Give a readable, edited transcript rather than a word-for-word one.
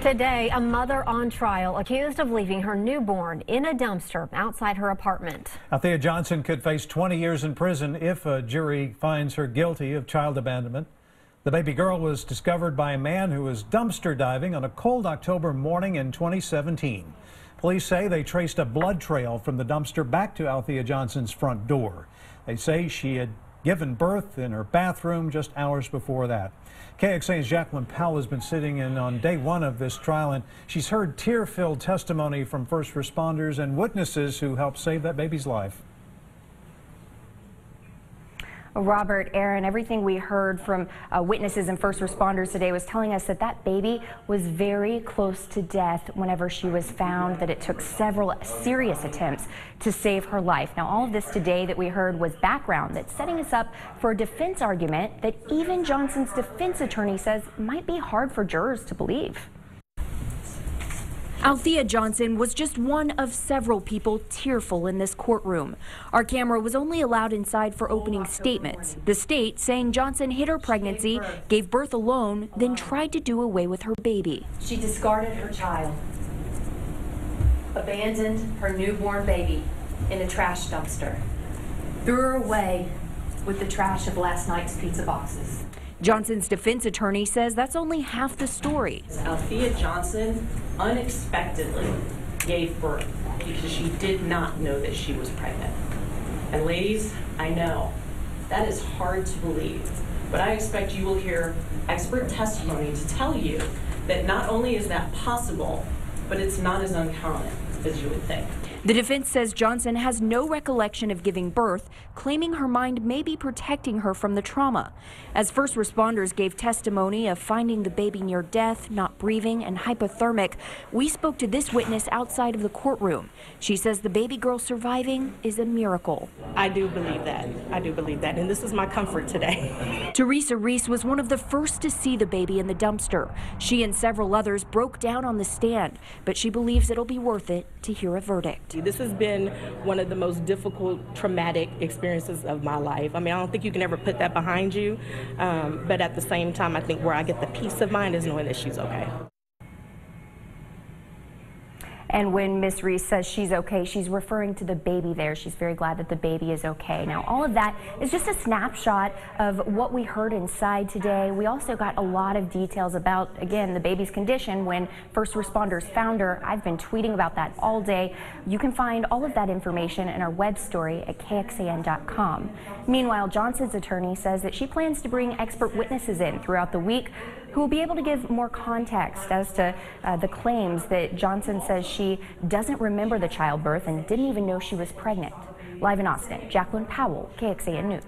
Today, a mother on trial accused of leaving her newborn in a dumpster outside her apartment. Althea Johnson could face 20 years in prison if a jury finds her guilty of child abandonment. The baby girl was discovered by a man who was dumpster diving on a cold October morning in 2017. Police say they traced a blood trail from the dumpster back to Althea Johnson's front door. They say she had given birth in her bathroom just hours before that. KXAN's Jacqueline Powell has been sitting in on day one of this trial, and she's heard tear-filled testimony from first responders and witnesses who helped save that baby's life. Robert, Aaron, everything we heard from witnesses and first responders today was telling us that that baby was very close to death whenever she was found, that it took several serious attempts to save her life. Now, all of this today that we heard was background that's setting us up for a defense argument that even Johnson's defense attorney says might be hard for jurors to believe. Althea Johnson was just one of several people tearful in this courtroom. Our camera was only allowed inside for opening statements. The state saying Johnson hid her pregnancy, gave birth alone, then tried to do away with her baby. She discarded her child, abandoned her newborn baby in a trash dumpster, threw her away with the trash of last night's pizza boxes. Johnson's defense attorney says that's only half the story. Althea Johnson unexpectedly gave birth because she did not know that she was pregnant. And ladies, I know that is hard to believe, but I expect you will hear expert testimony to tell you that not only is that possible, but it's not as uncommon as you would think. The defense says Johnson has no recollection of giving birth, claiming her mind may be protecting her from the trauma. As first responders gave testimony of finding the baby near death, not breathing, and hypothermic, we spoke to this witness outside of the courtroom. She says the baby girl surviving is a miracle. I do believe that. I do believe that, and this is my comfort today. Teresa Reese was one of the first to see the baby in the dumpster. She and several others broke down on the stand, but she believes it'll be worth it to hear a verdict. This has been one of the most difficult, traumatic experiences of my life. I mean, I don't think you can ever put that behind you, but at the same time, I think where I get the peace of mind is knowing that she's okay. And when Miss Reese says she's okay, she's referring to the baby there. She's very glad that the baby is okay. Now, all of that is just a snapshot of what we heard inside today. We also got a lot of details about, again, the baby's condition when first responders found her. I've been tweeting about that all day. You can find all of that information in our web story at KXAN.com. Meanwhile, Johnson's attorney says that she plans to bring expert witnesses in throughout the week who will be able to give more context as to the claims that Johnson says she doesn't remember the childbirth and didn't even know she was pregnant. Live in Austin, Jacqueline Powell, KXAN News.